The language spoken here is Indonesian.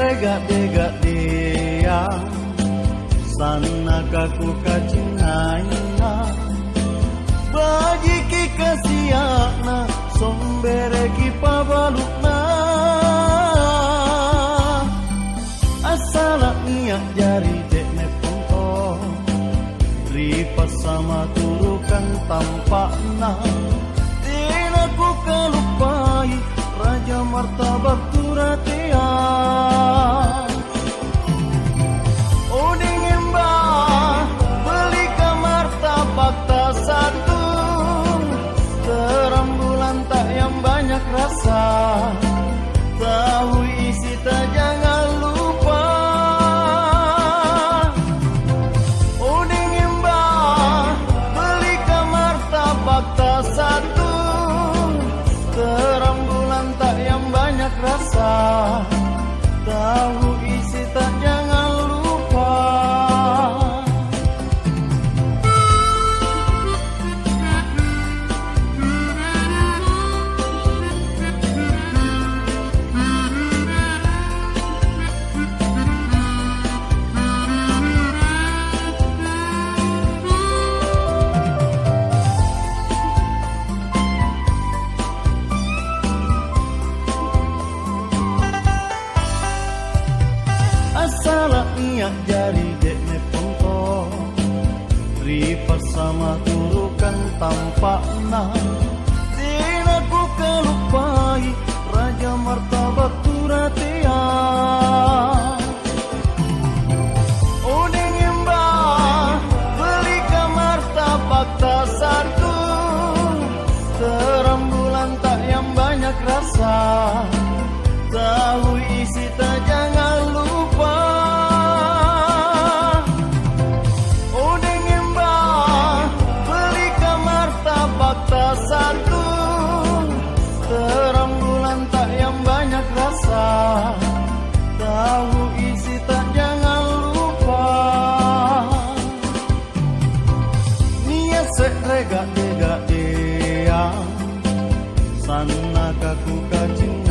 rega dia sana kaku kacinaina baji ki kasiana sombere ki pabalukna asala niak jari dekne punto ripas sama turukan tampakna ku kalupai raja martabak turatia odeng embah beli ke martabak tak satu terembulan tak yang banyak rasa tahu isi tak jangan lupa odeng embah beli ke martabak tak satu terembulan tak yang banyak rasa tahu isi tak jangan lupa salah niat jari dekne ponto ripas sama turukan tampakna dina ku kalupai raja martabak turatia odeng embah beli ke martabak tak satu terembulan tak yang banyak rasa tahu isi tak jangan lupa odeng embah beli ke martabak tak satu terembulan tak yang banyak rasa tahu isi tak jangan lupa niat rega dia sana kaku kacing